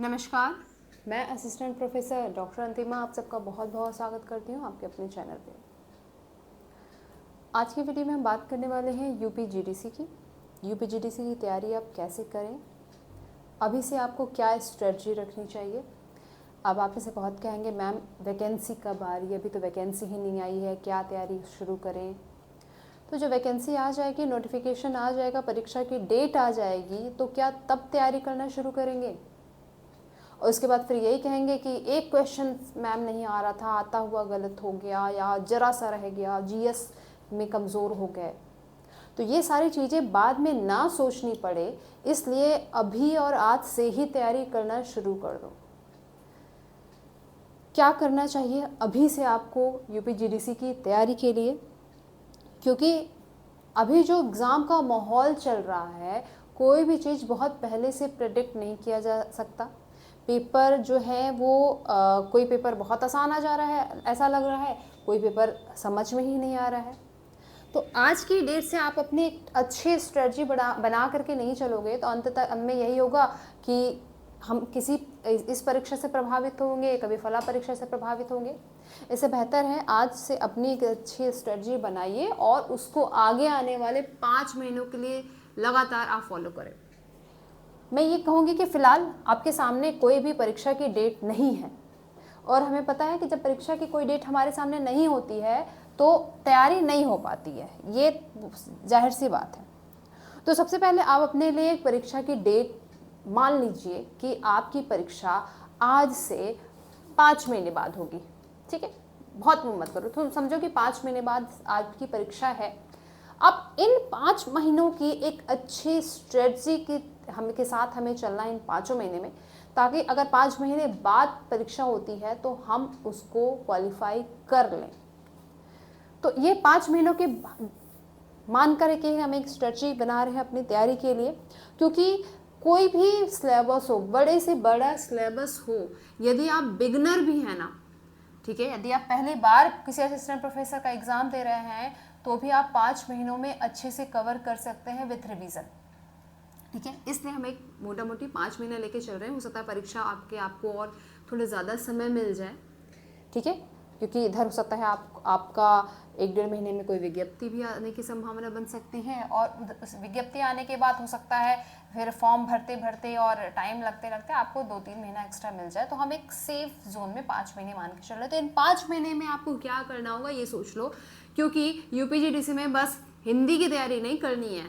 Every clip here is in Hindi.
नमस्कार, मैं असिस्टेंट प्रोफेसर डॉक्टर अंतिमा आप सबका बहुत बहुत स्वागत करती हूँ आपके अपने चैनल पे। आज की वीडियो में हम बात करने वाले हैं यूपीजीडीसी की। यूपीजीडीसी की तैयारी आप कैसे करें, अभी से आपको क्या स्ट्रेटजी रखनी चाहिए। अब आप में से बहुत कहेंगे मैम वैकेंसी कब आ रही है, अभी तो वैकेंसी ही नहीं आई है, क्या तैयारी शुरू करें। तो जो वैकेंसी आ जाएगी, नोटिफिकेशन आ जाएगा, परीक्षा की डेट आ जाएगी, तो क्या तब तैयारी करना शुरू करेंगे। और उसके बाद फिर यही कहेंगे कि एक क्वेश्चन मैम नहीं आ रहा था, आता हुआ गलत हो गया या जरा सा रह गया, जीएस में कमज़ोर हो गए। तो ये सारी चीज़ें बाद में ना सोचनी पड़े, इसलिए अभी और आज से ही तैयारी करना शुरू कर दो। क्या करना चाहिए अभी से आपको यूपीजीडीसी की तैयारी के लिए, क्योंकि अभी जो एग्ज़ाम का माहौल चल रहा है, कोई भी चीज़ बहुत पहले से प्रेडिक्ट नहीं किया जा सकता। पेपर जो है वो कोई पेपर बहुत आसान आ जा रहा है, ऐसा लग रहा है, कोई पेपर समझ में ही नहीं आ रहा है। तो आज की डेट से आप अपनी एक अच्छी स्ट्रेटजी बना करके नहीं चलोगे तो अंततः में यही होगा कि हम किसी इस परीक्षा से प्रभावित होंगे, कभी फला परीक्षा से प्रभावित होंगे। इससे बेहतर है आज से अपनी एक अच्छी स्ट्रेटजी बनाइए और उसको आगे आने वाले 5 महीनों के लिए लगातार आप फॉलो करें। मैं ये कहूँगी कि फ़िलहाल आपके सामने कोई भी परीक्षा की डेट नहीं है, और हमें पता है कि जब परीक्षा की कोई डेट हमारे सामने नहीं होती है तो तैयारी नहीं हो पाती है, ये जाहिर सी बात है। तो सबसे पहले आप अपने लिए एक परीक्षा की डेट मान लीजिए कि आपकी परीक्षा आज से 5 महीने बाद होगी, ठीक है। बहुत मत करो, तो समझो कि 5 महीने बाद आपकी परीक्षा है। अब इन 5 महीनों की एक अच्छी स्ट्रेटजी के साथ हमें चलना है इन 5 महीने में, ताकि अगर 5 महीने बाद परीक्षा होती है तो हम उसको क्वालिफाई कर लें। तो ये 5 महीनों के मान कर के हम एक स्ट्रेटजी बना रहे हैं अपनी तैयारी के लिए, क्योंकि कोई भी सिलेबस हो, बड़े से बड़ा सिलेबस हो, यदि आप बिगनर भी हैं ना, ठीक है, यदि आप पहली बार किसी असिस्टेंट प्रोफेसर का एग्ज़ाम दे रहे हैं तो भी आप 5 महीनों में अच्छे से कवर कर सकते हैं विथ रिवीजन, ठीक है। इसलिए हम एक मोटा मोटी 5 महीने लेके चल रहे हैं। हो सकता है परीक्षा आपको और थोड़ा ज़्यादा समय मिल जाए, ठीक है, क्योंकि इधर हो सकता है आपका 1-1.5 महीने में कोई विज्ञप्ति भी आने की संभावना बन सकती है, और उस विज्ञप्ति आने के बाद हो सकता है फिर फॉर्म भरते भरते और टाइम लगते लगते आपको 2-3 महीना एक्स्ट्रा मिल जाए। तो हम एक सेफ जोन में 5 महीने मान के चल रहे हैं। तो इन 5 महीने में आपको क्या करना होगा ये सोच लो, क्योंकि यूपीजीडीसी में बस हिंदी की तैयारी नहीं करनी है।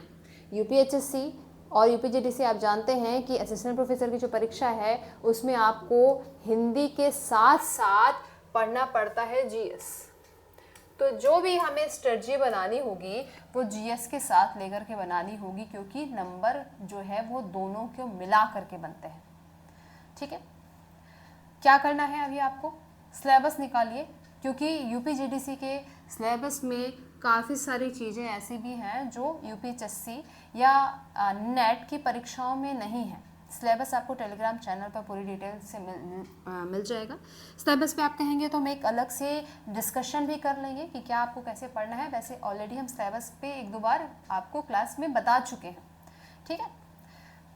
यूपीएचएससी और यूपीजीडीसी आप जानते हैं कि असिस्टेंट प्रोफेसर की जो परीक्षा है उसमें आपको हिंदी के साथ साथ पढ़ना पड़ता है जीएस। तो जो भी हमें स्ट्रेटजी बनानी होगी वो जीएस के साथ लेकर के बनानी होगी, क्योंकि नंबर जो है वो दोनों को मिला करके बनते हैं, ठीक है। क्या करना है अभी आपको, सिलेबस निकालिए, क्योंकि यूपीजीडीसी के सिलेबस में काफ़ी सारी चीज़ें ऐसी भी हैं जो यूपीएचएससी या नेट की परीक्षाओं में नहीं है। सिलेबस आपको टेलीग्राम चैनल पर पूरी डिटेल से मिल जाएगा। सिलेबस पे आप कहेंगे तो हम एक अलग से डिस्कशन भी कर लेंगे कि क्या आपको कैसे पढ़ना है। वैसे ऑलरेडी हम सिलेबस पे 1-2 बार आपको क्लास में बता चुके हैं, ठीक है।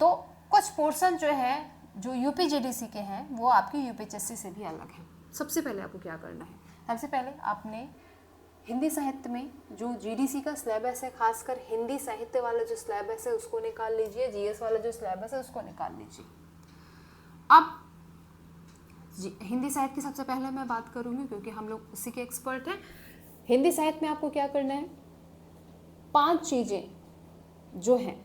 तो कुछ पोर्शन जो है जो यूपीजीडीसी के हैं वो आपकी यूपीएचएससी से भी अलग है। सबसे पहले आपको क्या करना है, सबसे पहले आपने हिंदी साहित्य में जो जीडीसी का सिलेबस है, खासकर हिंदी साहित्य वाला जो सिलेबस है उसको निकाल लीजिए, जीएस वाला जो सिलेबस है उसको निकाल लीजिए। अब हिंदी साहित्य की सबसे पहले मैं बात करूँगी, क्योंकि हम लोग उसी के एक्सपर्ट हैं। हिंदी साहित्य में आपको क्या करना है, 5 चीज़ें जो हैं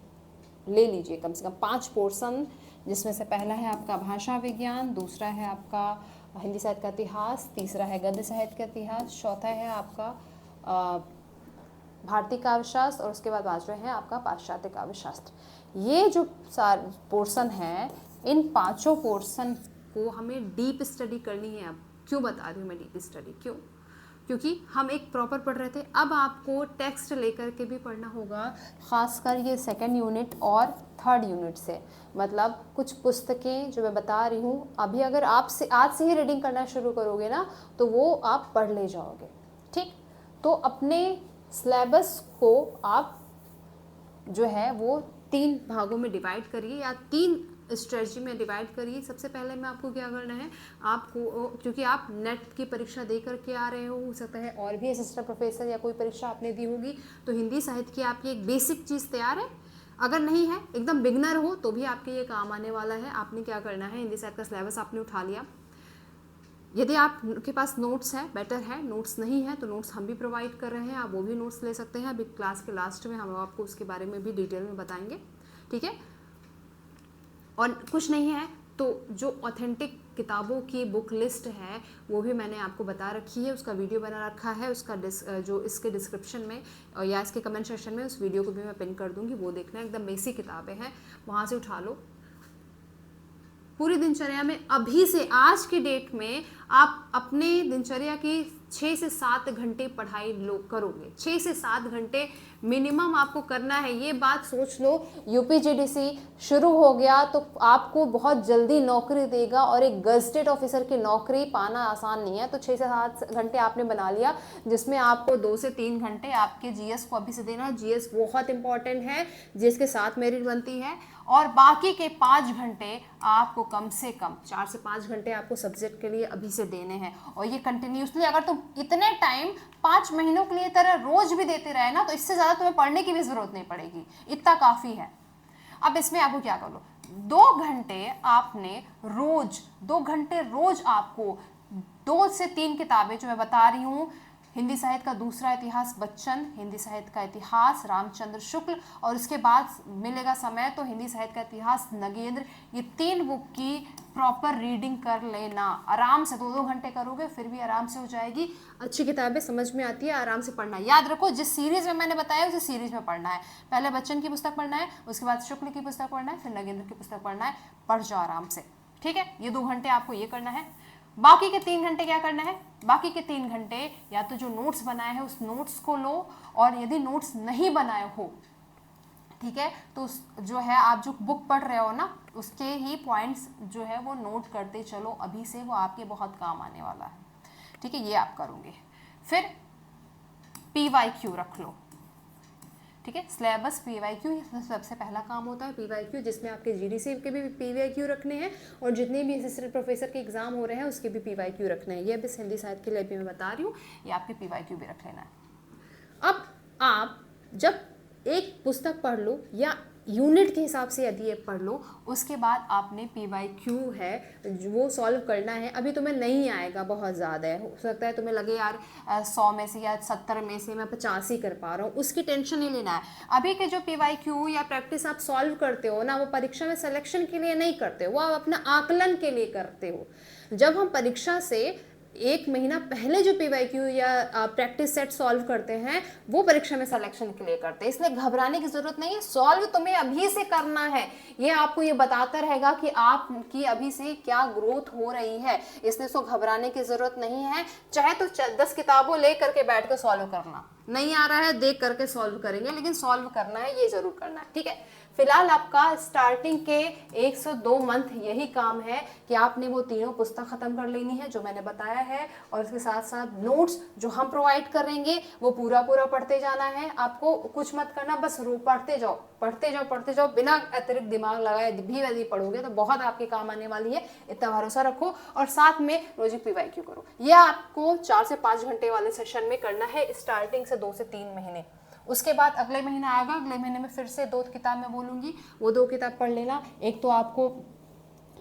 ले लीजिए, कम से कम 5 पोर्शन, जिसमें से पहला है आपका भाषा विज्ञान, दूसरा है आपका हिंदी साहित्य का इतिहास, तीसरा है गद्य साहित्य का इतिहास, चौथा है आपका भारतीय काव्यशास्त्र, और उसके बाद 5वां है आपका पाश्चात्य काव्यशास्त्र। ये जो पोर्शन है, इन 5 पोर्शन को हमें डीप स्टडी करनी है। अब क्यों बता रही हूँ मैं डीप स्टडी, क्यों, क्योंकि हम एक प्रॉपर पढ़ रहे थे, अब आपको टेक्स्ट लेकर के भी पढ़ना होगा, खासकर ये 2nd यूनिट और 3rd यूनिट से। मतलब कुछ पुस्तकें जो मैं बता रही हूँ अभी, अगर आप से आज से ही रीडिंग करना शुरू करोगे ना तो वो आप पढ़ ले जाओगे, ठीक। तो अपने सिलेबस को आप जो है वो 3 भागों में डिवाइड करिए, या 3 स्ट्रेटजी में डिवाइड करिए। सबसे पहले में आपको क्या करना है, आपको क्योंकि आप नेट की परीक्षा दे करके आ रहे हो सकता है और भी असिस्टेंट प्रोफेसर या कोई परीक्षा आपने दी होगी, तो हिंदी साहित्य की आपकी एक बेसिक चीज़ तैयार है। अगर नहीं है, एकदम बिगनर हो, तो भी आपके ये काम आने वाला है। आपने क्या करना है, हिंदी साहित्य का सिलेबस आपने उठा लिया। यदि आपके पास नोट्स है बेटर है, नोट्स नहीं है तो नोट्स हम भी प्रोवाइड कर रहे हैं, आप वो भी नोट्स ले सकते हैं। अभी क्लास के लास्ट में हम आपको उसके बारे में भी डिटेल में बताएंगे, ठीक है। और कुछ नहीं है तो जो ऑथेंटिक किताबों की बुक लिस्ट है वो भी मैंने आपको बता रखी है, उसका वीडियो बना रखा है, उसका जो इसके डिस्क्रिप्शन में या इसके कमेंट सेक्शन में उस वीडियो को भी मैं पिन कर दूंगी, वो देखना। एकदम बेसिक किताबें हैं, वहाँ से उठा लो। पूरी दिनचर्या में अभी से आज के डेट में आप अपने दिनचर्या की 6 से 7 घंटे पढ़ाई करोगे। 6 से 7 घंटे मिनिमम आपको करना है। ये बात सोच लो, यूपीजीडीसी शुरू हो गया तो आपको बहुत जल्दी नौकरी देगा और एक गजटेड ऑफिसर की नौकरी पाना आसान नहीं है। तो 6 से 7 घंटे आपने बना लिया, जिसमें आपको 2 से 3 घंटे आपके जीएस को अभी से देना। जीएस बहुत इंपॉर्टेंट है, जीएस के साथ मेरिट बनती है। और बाकी के 5 घंटे आपको कम से कम 4 से 5 घंटे आपको सब्जेक्ट के लिए अभी से देने हैं। और ये कंटिन्यूसली अगर तुम इतने टाइम 5 महीनों के लिए तरह रोज भी देते रहे ना, तो इससे ज़्यादा तुम्हें पढ़ने की भी ज़रूरत नहीं पड़ेगी, इतना काफ़ी है। अब इसमें आपको क्या कर लो, 2 घंटे आपने रोज, 2 घंटे रोज आपको 2 से 3 किताबें जो मैं बता रही हूँ, हिंदी साहित्य का दूसरा इतिहास बच्चन, हिंदी साहित्य का इतिहास रामचंद्र शुक्ल, और उसके बाद मिलेगा समय तो हिंदी साहित्य का इतिहास नगेंद्र, ये 3 बुक की प्रॉपर रीडिंग कर लेना। आराम से 2-2 घंटे करोगे फिर भी आराम से हो जाएगी। अच्छी किताबें समझ में आती है, आराम से पढ़ना। याद रखो, जिस सीरीज में मैंने बताया उसी सीरीज में पढ़ना है। पहले बच्चन की पुस्तक पढ़ना है, उसके बाद शुक्ल की पुस्तक पढ़ना है, फिर नगेंद्र की पुस्तक पढ़ना है। पढ़ जाओ आराम से, ठीक है। ये 2 घंटे आपको ये करना है। बाकी के 3 घंटे क्या करना है, बाकी के 3 घंटे या तो जो नोट्स बनाए हैं उस नोट्स को लो, और यदि नोट्स नहीं बनाए हो, ठीक है, तो जो है आप जो बुक पढ़ रहे हो ना, उसके ही पॉइंट्स जो है वो नोट करते चलो अभी से, वो आपके बहुत काम आने वाला है, ठीक है। ये आप करोगे। फिर PYQ रख लो, ठीक है। सिलेबस PYQ सबसे पहला काम होता है, PYQ, जिसमें आपके जीडीसी के भी PYQ रखने हैं और जितने भी असिस्टेंट प्रोफेसर के एग्जाम हो रहे हैं उसके भी PYQ रखने हैं। ये बस हिंदी साहित्य के लिए भी मैं बता रही हूँ, ये आपके PYQ भी रख लेना है। अब आप जब एक पुस्तक पढ़ लो या यूनिट के हिसाब से यदि ये पढ़ लो, उसके बाद आपने PYQ है वो सॉल्व करना है। अभी तुम्हें नहीं आएगा, बहुत ज़्यादा है, हो सकता है तुम्हें लगे यार 100 में से या 70 में से मैं 50 ही कर पा रहा हूँ, उसकी टेंशन नहीं लेना है। अभी के जो PYQ या प्रैक्टिस आप सॉल्व करते हो ना, वो परीक्षा में सिलेक्शन के लिए नहीं करते हो, वो आप अपना आकलन के लिए करते हो। जब हम परीक्षा से 1 महीना पहले जो PYQ या प्रैक्टिस सेट सॉल्व करते हैं वो परीक्षा में सिलेक्शन के लिए करते हैं, इसलिए घबराने की जरूरत नहीं है। सॉल्व तुम्हें अभी से करना है, ये आपको ये बताता रहेगा कि आपकी अभी से क्या ग्रोथ हो रही है, इसलिए इसको घबराने की जरूरत नहीं है। चाहे तो 10 किताबों ले करके बैठ कर सॉल्व करना, नहीं आ रहा है देख करके सॉल्व करेंगे, लेकिन सॉल्व करना है, ये जरूर करना है, ठीक है। फिलहाल आपका स्टार्टिंग के 1 से 2 मंथ यही काम है कि आपने वो तीनों पुस्तक खत्म कर लेनी है जो मैंने बताया है, और इसके साथ साथ नोट्स जो हम प्रोवाइड करेंगे वो पूरा पढ़ते जाना है। आपको कुछ मत करना, बस पढ़ते जाओ पढ़ते जाओ पढ़ते जाओ, बिना अतिरिक्त दिमाग लगाए भी यदि पढ़ोगे तो बहुत आपके काम आने वाली है, इतना भरोसा रखो। और साथ में रोज PYQ करो। यह आपको 4 से 5 घंटे वाले सेशन में करना है, स्टार्टिंग से 2 से 3 महीने। उसके बाद अगले महीना आएगा, अगले महीने में फिर से 2 किताब मैं बोलूँगी, वो 2 किताब पढ़ लेना। एक तो आपको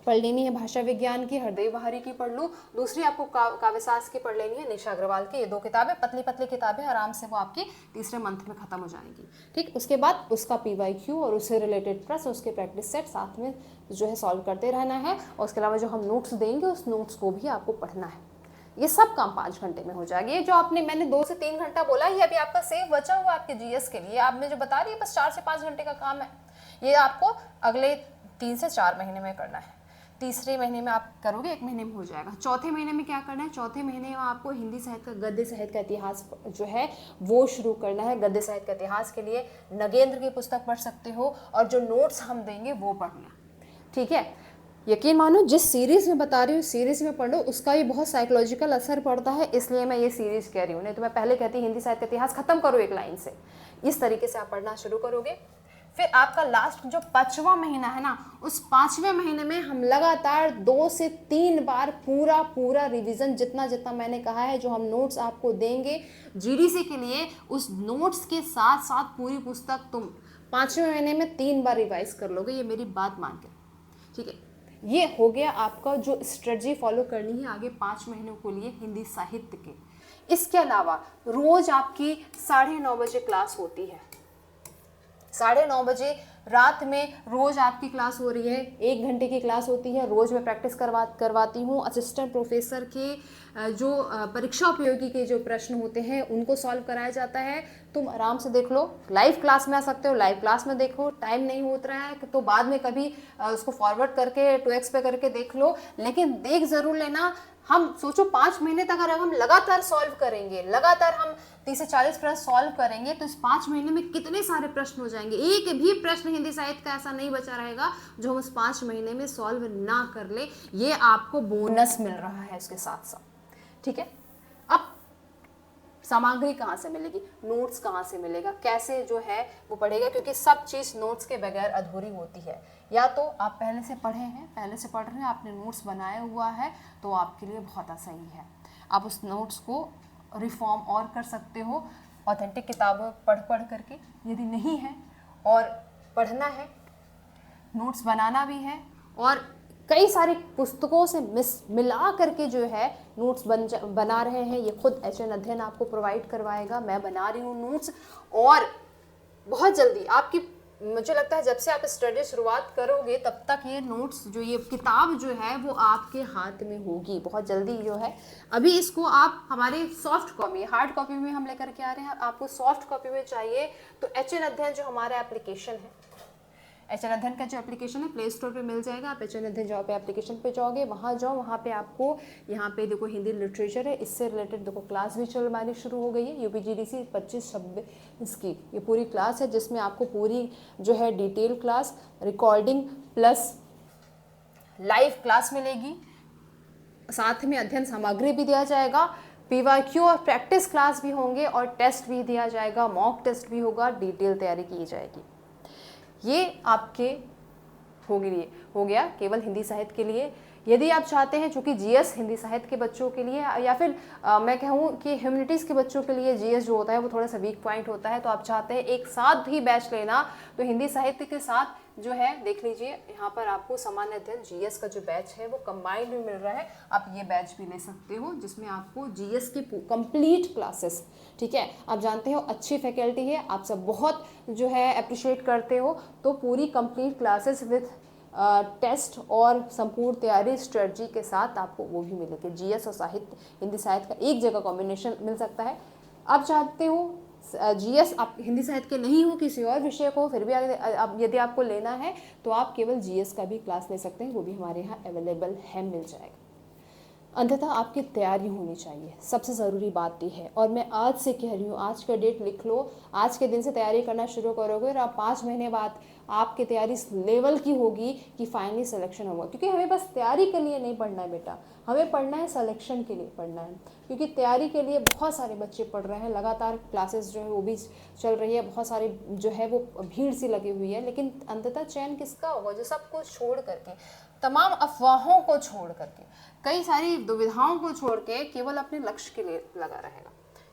पढ़ लेनी है भाषा विज्ञान की, हरदेव बहारी की पढ़ लो, दूसरी आपको काव्यशास्त्र की पढ़ लेनी है, निशा अग्रवाल की। ये 2 किताबें पतली पतली किताबें, आराम से वो आपकी तीसरे मंथ में खत्म हो जाएगी, ठीक। उसके बाद उसका PYQ और उससे रिलेटेड प्रश्न, उसके प्रैक्टिस सेट साथ में जो है सॉल्व करते रहना है। और उसके अलावा जो हम नोट्स देंगे उस नोट्स को भी आपको पढ़ना है। ये सब काम 5 घंटे में हो जाएगा। ये जो मैंने 2 से 3 घंटा बोला, ये अभी आपका सेफ बचा हुआ आपके GS के लिए। आप मैं जो बता रही है बस 4 से 5 घंटे का काम है। ये आपको अगले 3 से 4 महीने में करना है। तीसरे महीने में आप करोगे, 1 महीने में हो जाएगा। चौथे महीने में क्या करना है, चौथे महीने में आपको हिंदी साहित्य का, गद्य साहित्य का इतिहास जो है वो शुरू करना है। गद्य साहित्य का इतिहास के लिए नगेंद्र की पुस्तक पढ़ सकते हो, और जो नोट्स हम देंगे वो पढ़ना, ठीक है। यकीन मानो, जिस सीरीज में बता रही हूँ सीरीज में पढ़ो, उसका भी बहुत साइकोलॉजिकल असर पड़ता है, इसलिए मैं ये सीरीज कह रही हूँ। नहीं तो मैं पहले कहती हिंदी साहित्य का इतिहास खत्म करो 1 लाइन से। इस तरीके से आप पढ़ना शुरू करोगे। फिर आपका लास्ट जो 5वां महीना है ना, उस 5वें महीने में हम लगातार 2 से 3 बार पूरा रिवीजन, जितना जितना मैंने कहा है, जो हम नोट्स आपको देंगे जीडीसी के लिए, उस नोट्स के साथ साथ पूरी पुस्तक तुम 5वें महीने में 3 बार रिवाइज कर लोगे, ये मेरी बात मान के, ठीक है। ये हो गया आपका जो स्ट्रेटजी फॉलो करनी है आगे 5 महीनों के लिए हिंदी साहित्य के। इसके अलावा रोज आपकी 9:30 बजे क्लास होती है, 9:30 बजे रात में रोज आपकी क्लास हो रही है, 1 घंटे की क्लास होती है। रोज मैं प्रैक्टिस करवाती हूँ। असिस्टेंट प्रोफेसर के जो परीक्षा उपयोगी के जो प्रश्न होते हैं उनको सॉल्व कराया जाता है। तुम आराम से देख लो, लाइव क्लास में आ सकते हो, लाइव क्लास में देखो। टाइम नहीं होता है तो बाद में कभी उसको फॉरवर्ड करके 2x पे करके देख लो, लेकिन देख जरूर लेना। हम सोचो 5 महीने तक अगर हम लगातार सॉल्व करेंगे, लगातार हम 30 से 40 प्रश्न सॉल्व करेंगे, तो इस 5 महीने में कितने सारे प्रश्न हो जाएंगे। एक भी प्रश्न हिंदी साहित्य का ऐसा नहीं बचा रहेगा जो हम उस 5 महीने में सॉल्व ना कर ले। ये आपको बोनस मिल रहा है इसके साथ साथ, ठीक है। अब सामग्री कहाँ से मिलेगी, नोट्स कहाँ से मिलेगा, कैसे जो है वो पढ़ेगा, क्योंकि सब चीज़ नोट्स के बगैर अधूरी होती है। या तो आप पहले से पढ़े हैं, पहले से पढ़ रहे हैं, आपने नोट्स बनाया हुआ है, तो आपके लिए बहुत सही है। आप उस नोट्स को रिफॉर्म और कर सकते हो ऑथेंटिक किताबें पढ़ करके। यदि नहीं है और पढ़ना है, नोट्स बनाना भी है, और कई सारी पुस्तकों से मिला करके जो है नोट्स बना रहे हैं। ये खुद एचएन अध्ययन आपको प्रोवाइड करवाएगा। मैं बना रही हूँ नोट्स, और बहुत जल्दी आपकी, मुझे लगता है जब से आप स्टडी शुरुआत करोगे तब तक ये नोट्स जो ये किताब जो है वो आपके हाथ में होगी बहुत जल्दी जो है। अभी इसको आप हमारे सॉफ्ट कॉपी, हार्ड कॉपी में हम लेकर के आ रहे हैं, आपको सॉफ्ट कॉपी में चाहिए तो एचएन अध्ययन जो हमारा एप्लीकेशन है, एचएन अध्ययन का जो एप्लीकेशन है प्ले स्टोर पे मिल जाएगा। आप एचएन अध्ययन जाओ पे एप्लीकेशन पे जाओगे, वहाँ जाओ, वहाँ पे आपको यहाँ पे देखो हिंदी लिटरेचर है, इससे रिलेटेड देखो क्लास भी चल हमारी शुरू हो गई है। यूपीजीडीसी 25-26 की ये पूरी क्लास है, जिसमें आपको पूरी जो है detail class, recording plus live class मिलेगी। साथ में अध्ययन सामग्री भी दिया जाएगा, पीवाईक्यू और प्रैक्टिस क्लास भी होंगे, और टेस्ट भी दिया जाएगा, मॉक टेस्ट भी होगा, डिटेल तैयारी की जाएगी। ये आपके हो गया केवल हिंदी साहित्य के लिए। यदि आप चाहते हैं, चूँकि जीएस हिंदी साहित्य के बच्चों के लिए, या फिर मैं कहूँ कि ह्यूमैनिटीज़ के बच्चों के लिए जीएस जो होता है वो थोड़ा सा वीक पॉइंट होता है, तो आप चाहते हैं एक साथ ही बैच लेना, तो हिंदी साहित्य के साथ जो है देख लीजिए, यहाँ पर आपको सामान्य अध्ययन जीएस का जो बैच है वो कंबाइंड में मिल रहा है। आप ये बैच भी ले सकते हो, जिसमें आपको जीएस की कंप्लीट क्लासेस, ठीक है, आप जानते हो अच्छी फैकल्टी है, आप सब बहुत जो है अप्रिशिएट करते हो, तो पूरी कंप्लीट क्लासेस विद टेस्ट और संपूर्ण तैयारी स्ट्रेटजी के साथ आपको वो भी मिलेगी। जीएस और साहित्य, हिंदी साहित्य का एक जगह कॉम्बिनेशन मिल सकता है। आप चाहते हो जीएस, आप हिंदी साहित्य के नहीं हो, किसी और विषय को, फिर भी यदि आपको लेना है तो आप केवल जीएस का भी क्लास ले सकते हैं, वो भी हमारे यहाँ अवेलेबल है, मिल जाएगा। अंततः आपकी तैयारी होनी चाहिए, सबसे ज़रूरी बात ये है। और मैं आज से कह रही हूँ, आज का डेट लिख लो, आज के दिन से तैयारी करना शुरू करोगे और आप 5 महीने बाद आपकी तैयारी इस लेवल की होगी कि फाइनली सिलेक्शन होगा। क्योंकि हमें बस तैयारी के लिए नहीं पढ़ना है बेटा, हमें पढ़ना है सिलेक्शन के लिए पढ़ना है। क्योंकि तैयारी के लिए बहुत सारे बच्चे पढ़ रहे हैं, लगातार क्लासेस जो है वो भी चल रही है, बहुत सारी जो है वो भीड़ सी लगी हुई है, लेकिन अंततः चयन किसका होगा? जो सब कुछ छोड़ करके, तमाम अफवाहों को छोड़ करके, कई सारी दुविधाओं को छोड़ के केवल अपने लक्ष्य के लिए लगा रहेगा,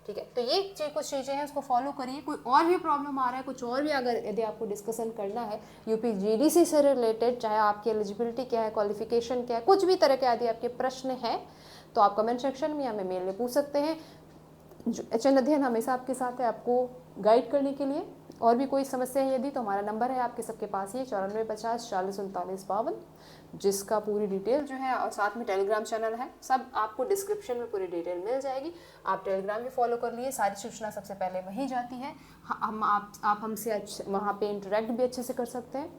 ठीक है। तो ये कुछ चीज़ें हैं, उसको फॉलो करिए। कोई और भी प्रॉब्लम आ रहा है, कुछ और भी अगर यदि आपको डिस्कशन करना है यूपीजीडीसी से रिलेटेड, चाहे आपकी एलिजिबिलिटी क्या है, क्वालिफिकेशन क्या है, कुछ भी तरह के यदि आपके प्रश्न हैं तो आप कमेंट सेक्शन में या हमें मेल में पूछ सकते हैं। एचएन अध्ययन हमेशा आपके साथ है, आपको गाइड करने के लिए। और भी कोई समस्या है यदि, तो हमारा नंबर है आपके सबके पास ही, 9450 40 39 52, जिसका पूरी डिटेल जो है, और साथ में टेलीग्राम चैनल है, सब आपको डिस्क्रिप्शन में पूरी डिटेल मिल जाएगी। आप टेलीग्राम भी फॉलो कर लिए, सारी सूचना सबसे पहले वहीं जाती है। आप हमसे वहाँ पे इंटरेक्ट भी अच्छे से कर सकते हैं,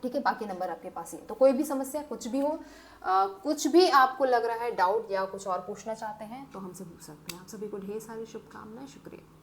ठीक है। बाकी नंबर आपके पास ही है। तो कोई भी समस्या, कुछ भी हो, कुछ भी आपको लग रहा है डाउट या कुछ और पूछना चाहते हैं तो हमसे पूछ सकते हैं। आप सभी को ढेर सारी शुभकामनाएं, शुक्रिया।